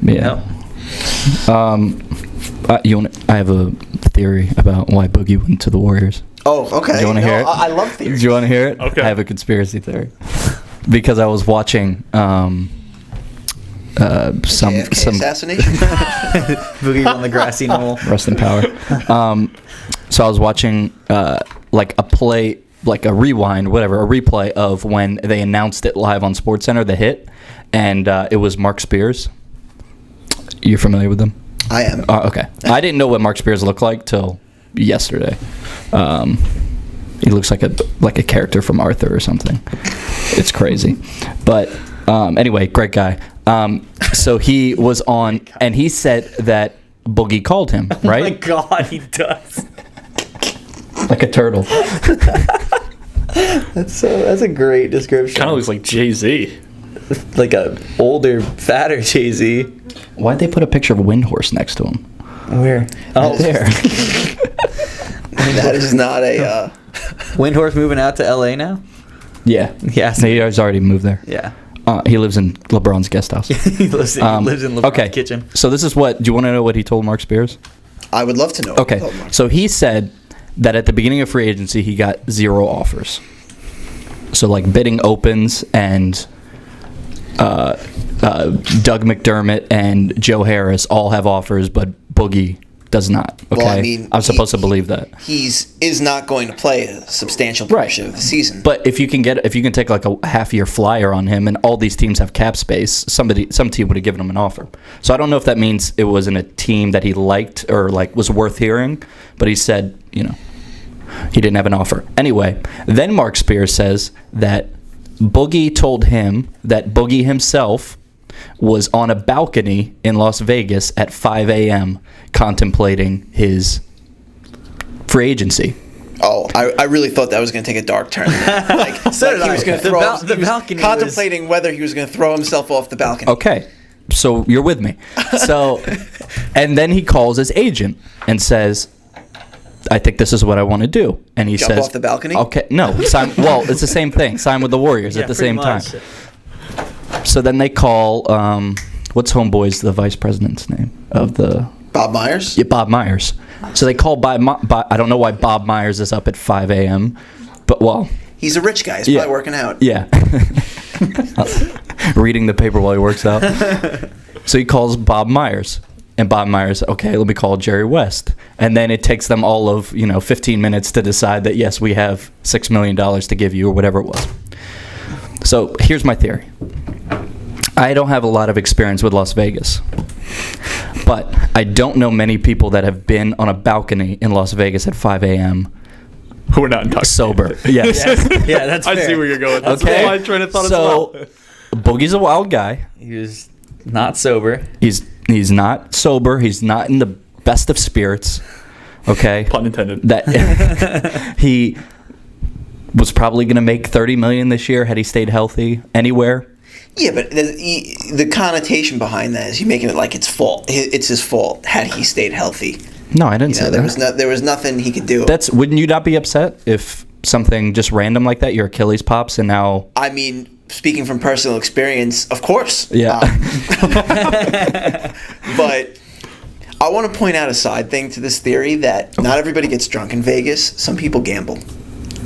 Yeah. I have a theory about why Boogie went to the Warriors. Oh, okay. Do you want to hear it? I love theories. Do you want to hear it? Okay. I have a conspiracy theory. Because I was watching some assassination. Boogie on the grassy knoll. Rest in power. So I was watching like a replay of when they announced it live on SportsCenter, the hit, and it was Mark Spears. You're familiar with them? I am. Okay. I didn't know what Mark Spears looked like till yesterday. He looks like a character from Arthur or something. It's crazy. But anyway, great guy. So he was on, and he said that Boogie called him, right? Oh my God, he does. Like a turtle. That's a great description. Kind of looks like Jay-Z. Like a older, fatter Jay-Z. Why'd they put a picture of a Windhorse next to him? Where? Oh, There. That is not a... Windhorse moving out to LA now? Yeah. Yes. He has already moved there. Yeah. He lives in LeBron's guest house. he lives in LeBron's kitchen. So this is what... Do you want to know what he told Mark Spears? I would love to know. Okay. So he said that at the beginning of free agency, he got 0 offers. So, like, bidding opens and... Doug McDermott and Joe Harris all have offers, but Boogie does not. Okay, Well, I mean, I'm supposed to believe that. Is not going to play a substantial portion of the season. But if you can take like a half-year flyer on him, and all these teams have cap space, some team would have given him an offer. So I don't know if that means it wasn't a team that he liked or like was worth hearing, but he said, he didn't have an offer. Anyway, then Mark Spears says that Boogie told him that Boogie himself was on a balcony in Las Vegas at 5 a.m. contemplating his free agency. Oh, I really thought that was going to take a dark turn. He was going to throw. The balcony contemplating whether he was going to throw himself off the balcony. Okay, so you're with me. So, and then he calls his agent and says, I think this is what I want to do. And he Jump says... off the balcony? Okay, no. It's the same thing. Sign with the Warriors at the same time. So then they call... what's Homeboy's, the vice president's name of the... Bob Myers? Yeah, Bob Myers. So they call Bob... I don't know why Bob Myers is up at 5 a.m., but, well... He's a rich guy. He's probably working out. Yeah. Reading the paper while he works out. So he calls Bob Myers. And Bob Myers, okay, let me call Jerry West. And then it takes them all of, 15 minutes to decide that, yes, we have $6 million to give you or whatever it was. So here's my theory. I don't have a lot of experience with Las Vegas. But I don't know many people that have been on a balcony in Las Vegas at 5 a.m. Who are not intoxicated. sober. Yes. Yeah, that's fair. I see where you're going. That's Okay. my train of thought So, as well. Boogie's a wild guy. He was not sober. He's not sober. He's not in the best of spirits. Okay. Pun intended. That he was probably going to make $30 million this year had he stayed healthy anywhere. Yeah, but the connotation behind that is you making it like it's his fault had he stayed healthy. No, I didn't say that. There was nothing he could do. Wouldn't you not be upset if something just random like that, your Achilles pops, and now... I mean, speaking from personal experience, of course. Yeah. But I want to point out a side thing to this theory that not everybody gets drunk in Vegas. Some people gamble.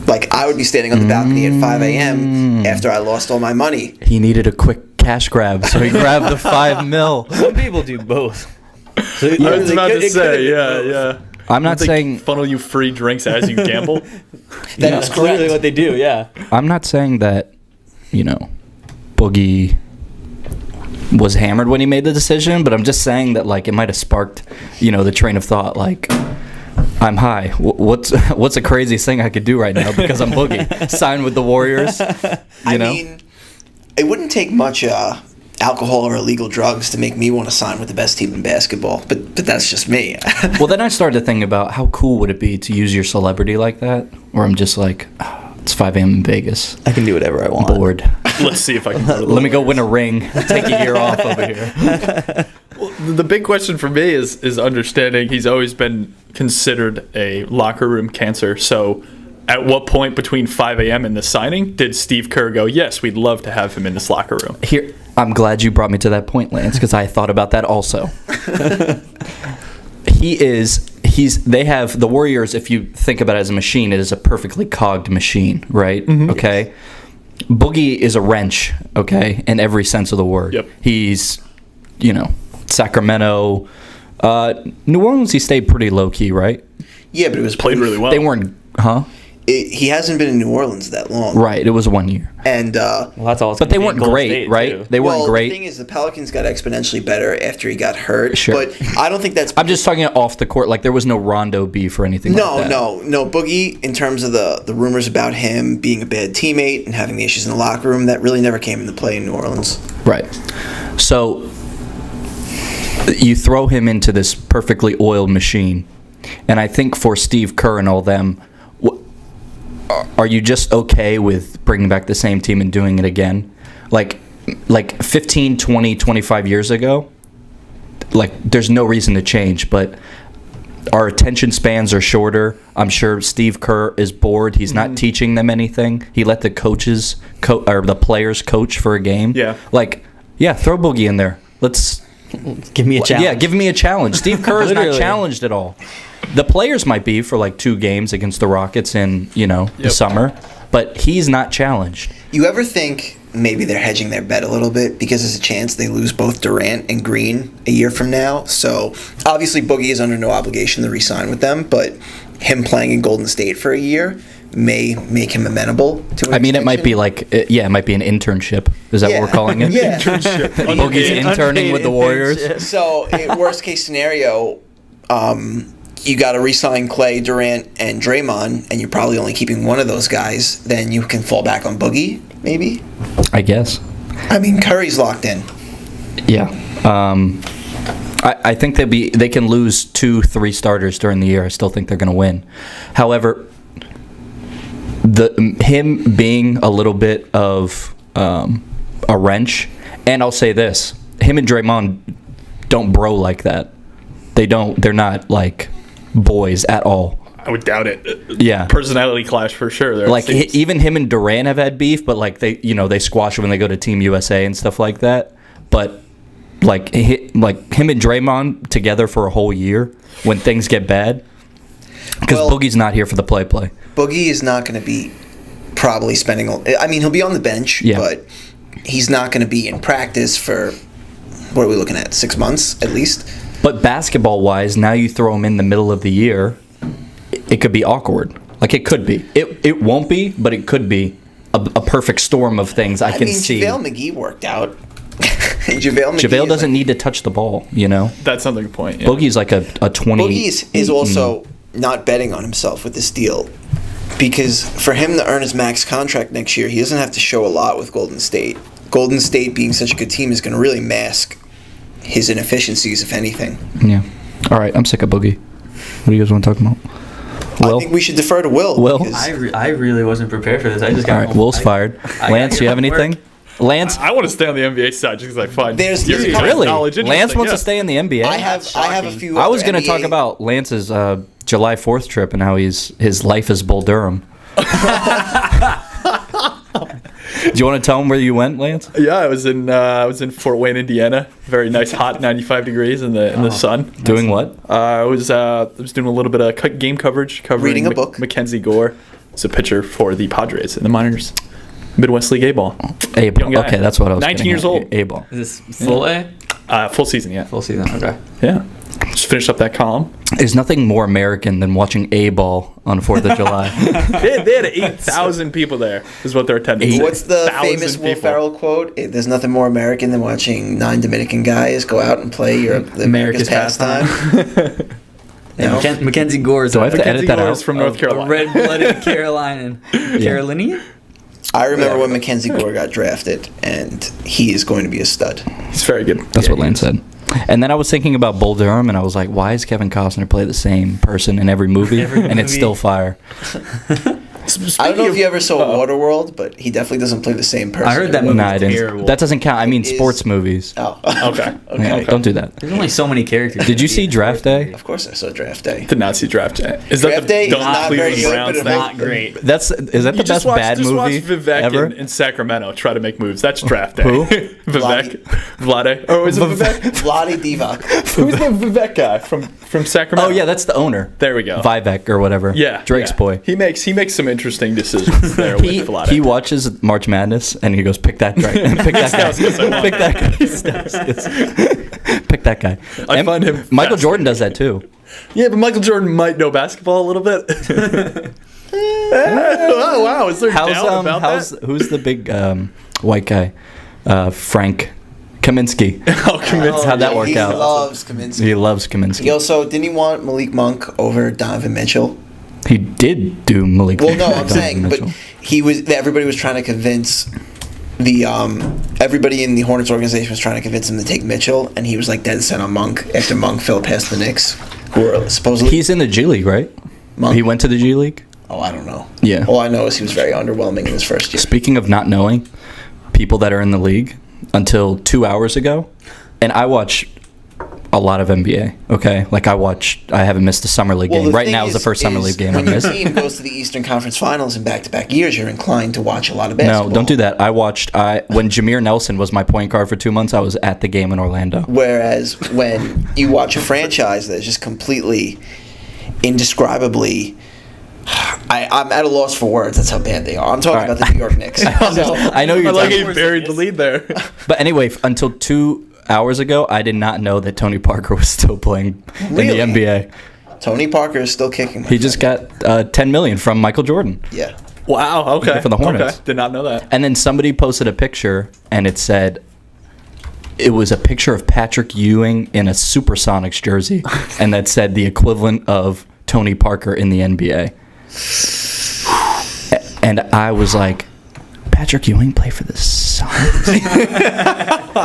Like, I would be standing on the balcony at 5 a.m. after I lost all my money. He needed a quick cash grab, so he grabbed the $5 million. Some people do both. So I was about to say, yeah. I'm not Don't they saying... funnel you free drinks as you gamble. That is clearly correct. what they do, yeah. I'm not saying that, Boogie was hammered when he made the decision, but I'm just saying that, like, it might have sparked, the train of thought, like, I'm high. What's the craziest thing I could do right now because I'm Boogie? Sign with the Warriors, I mean, it wouldn't take much alcohol or illegal drugs to make me want to sign with the best team in basketball, but that's just me. Well, then I started to think about how cool would it be to use your celebrity like that, where I'm just like, it's 5 a.m. in Vegas. I can do whatever I want. Bored. Let's see if I can. Let me go win a ring. Take a year off over here. Well, the big question for me is understanding he's always been considered a locker room cancer. So at what point between 5 a.m. and the signing did Steve Kerr go, yes, we'd love to have him in this locker room? Here, I'm glad you brought me to that point, Lance, because I thought about that also. They have the Warriors. If you think about it as a machine, it is a perfectly cogged machine, right? Okay. Boogie is a wrench, okay, in every sense of the word. Yep. He's, Sacramento, New Orleans. He stayed pretty low key, right? Yeah, but it was Played really well. They weren't, huh? He hasn't been in New Orleans that long, Right. It was 1 year, and Well, that's all. It's but gonna they be weren't Golden great, State, right? too. They weren't great. The thing is, the Pelicans got exponentially better after he got hurt. Sure. But I don't think that's. I'm just talking off the court. Like there was no Rondo beef or anything. like that. No. Boogie, in terms of the rumors about him being a bad teammate and having the issues in the locker room, that really never came into play in New Orleans. Right. So you throw him into this perfectly oiled machine, and I think for Steve Kerr and all them, are you just okay with bringing back the same team and doing it again? Like 15, 20, 25 years ago, like there's no reason to change, but our attention spans are shorter. I'm sure Steve Kerr is bored. He's not teaching them anything. He let the coaches or the players coach for a game. Yeah. Throw Boogie in there. Let's Give me a challenge. Yeah, give me a challenge. Steve Kerr is not Literally. challenged at all. The players might be for 2 games against the Rockets in, the summer, but he's not challenged. You ever think maybe they're hedging their bet a little bit because there's a chance they lose both Durant and Green a year from now? So obviously Boogie is under no obligation to re-sign with them, but him playing in Golden State for a year may make him amenable to an It might be extension. it might be an internship. Is that what we're calling it? Yeah. Boogie's interning with the Warriors. So, in worst case scenario, you got to re-sign Clay, Durant, and Draymond, and you're probably only keeping one of those guys. Then you can fall back on Boogie, maybe. I guess. I mean, Curry's locked in. Yeah. I think they can lose 2-3 starters during the year. I still think they're going to win. However, him being a little bit of a wrench, and I'll say this: him and Draymond don't bro like that. They're not like boys at all. I would doubt it. Yeah. Personality clash for sure. There Even him and Durant have had beef, but they squash it when they go to Team USA and stuff like that. But him and Draymond together for a whole year when things get bad, because Boogie's not here for the play. Boogie is not going to be probably spending. I mean, he'll be on the bench, but he's not going to be in practice for. What are we looking at? 6 months at least. But basketball-wise, now you throw him in the middle of the year, it could be awkward. It could be. It won't be, but it could be a perfect storm of things I can see. JaVale McGee worked out. JaVale JaVale doesn't need to touch the ball, That's something to point. Yeah. Boogie's like a 20. Boogie is also not betting on himself with this deal, because for him to earn his max contract next year, he doesn't have to show a lot with Golden State. Golden State being such a good team is going to really mask his inefficiencies, if anything. Yeah. All right, I'm sick of Boogie. What do you guys want to talk about? I think we should defer to Will. Will? because- I really wasn't prepared for this. I just got All right, home. Will's fired. Lance, you have anything? Lance? I want to stay on the NBA side just because I find There's your Really? knowledge interesting. Lance wants Yeah. to stay in the NBA? I have a few. I was other going to talk NBA about Lance's July 4th trip and how his life is Bull Durham. Do you want to tell him where you went, Lance? Yeah, I was in Fort Wayne, Indiana. Very nice, hot, 95 degrees in the sun. Doing what? I was doing a little bit of game coverage, covering Reading a book. Mackenzie Gore. It's a pitcher for the Padres in the minors, Midwest League A ball. A-ball. Young guy. Okay, that's what I was 19 getting years at. old. A-ball. Is this full A? Full season, yeah. Full season. Okay. Yeah. Just finished up that column. There's nothing more American than watching A-ball on 4th of July. They had 8,000 people there. Is what their attendance. was. What's the 1,000 famous Will people. Ferrell quote? There's nothing more American than watching 9 Dominican guys go out and play America's pastime. No. Mackenzie Gore is Do I have to edit that Gore out? is from North a Carolina. red-blooded Carolinian. I remember when Mackenzie Gore got drafted, and he is going to be a stud. It's very good. That's what Lance said. And then I was thinking about Bull Durham, and I was like, why does Kevin Costner play the same person in every movie? Every And it's movie. still fire. I don't know if you ever saw Waterworld, but he definitely doesn't play the same person. I heard that every- movie. No, I didn't. Terrible. That doesn't count. I mean, It is- sports movies. Oh, Okay. Yeah, don't do that. There's only so many characters. Did you see Draft Day? of course I saw Draft Day. Did not see Draft Day. Is Draft that the Day is don't not Cleveland very good, Browns but thing? Not great. Is that the best bad just movie watch Vivek ever? in Sacramento try to make moves. That's Draft Day. Who? Vivek. Vlade. Oh, is it Vivek? Vlade Divac. Who's the Vivek guy from Sacramento? Oh yeah, that's the owner. There we go. Vivek or whatever. Yeah. Drake's yeah. boy. He makes some interesting decisions there with Vlade. He watches March Madness and he goes, pick that guy. Pick that guy. Stauskas, Pick that guy. Pick that guy. I And find him Michael fascinating. Jordan does that too. Yeah, but Michael Jordan might know basketball a little bit. Oh wow, is there doubt about that? Who's the big white guy? Frank Kaminsky. Oh, Kaminsky. How'd that work He out? loves Kaminsky. He loves Kaminsky. He also didn't he want Malik Monk over Donovan Mitchell? He did do Malik. Well, no, I'm Donovan saying, but Mitchell. everybody was trying to convince the everybody in the Hornets organization was trying to convince him to take Mitchell, and he was like dead set on Monk after Monk fell past the Knicks, who were supposedly He's in the G League, right? Monk. He went to the G League. Oh, I don't know. Yeah. All I know is he was very underwhelming in his first year. Speaking of not knowing people that are in the league, until 2 hours ago, and I watch a lot of NBA. Okay, like I haven't missed a summer league game. the Right thing now is the first summer league game I when your missed. team goes to the Eastern Conference Finals in back-to-back years, you're inclined to watch a lot of basketball. No, don't do that. When Jameer Nelson was my point guard for 2 months, I was at the game in Orlando. Whereas when you watch a franchise that's just completely, indescribably, I'm at a loss for words. That's how bad they are. I'm talking All right. about the New York Knicks. I know I you're like talking, he buried the lead there. but anyway, until 2 hours ago, I did not know that Tony Parker was still playing Really? in the NBA. Tony Parker is still kicking. my He just friend. got $10 million from Michael Jordan. Yeah. Wow. Okay. For the Hornets. Okay. Did not know that. And then somebody posted a picture, and it was a picture of Patrick Ewing in a Supersonics jersey, and that said the equivalent of Tony Parker in the NBA. And I was like, Patrick Ewing play for the Sonics?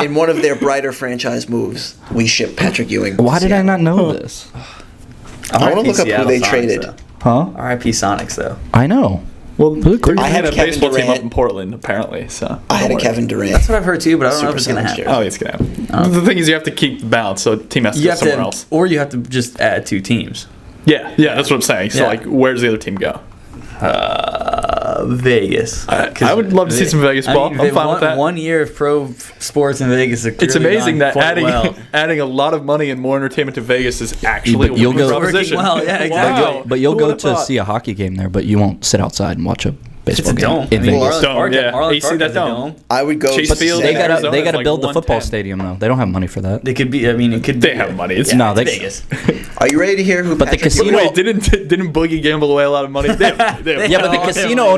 In one of their brighter franchise moves, we shipped Patrick Ewing. Why did I not know this? I want to look up who they traded. Huh? R.I.P. Sonics though. I know. Well, I had have a Kevin baseball team up Durant. in Portland, apparently. So I had don't a worry. Kevin Durant. That's what I've heard too, but I don't know if it's gonna Supersonics happen. jersey. Oh, it's gonna happen. The thing is, you have to keep the balance, so a team has to You go have somewhere to, else. or you have to just add 2 teams. Yeah, that's what I'm saying. So, Yeah. like, where does the other team go? Vegas. I would love to see some Vegas ball. I'm fine with that. 1 year of pro sports in Vegas. It's amazing that adding a lot of money and more entertainment to Vegas is actually But you'll a winning go- proposition. Working well, yeah, exactly. Wow. But you'll Who go would've to thought? see a hockey game there, but you won't sit outside and watch a It's baseball a game dome. in I mean, Vegas. Marlins Dome, Park- yeah. Marlins AC Park that has a dome. I would go. Chase but Field, They Arizona gotta is like build the football 110. stadium though. They don't have money for that. They could be. I mean, it could. They be, have money. It's No, it's they- Vegas. Are you ready to hear who? But the Patrick casino- Wait, didn't Boogie gamble away a lot of money? They have Yeah, but the casino owners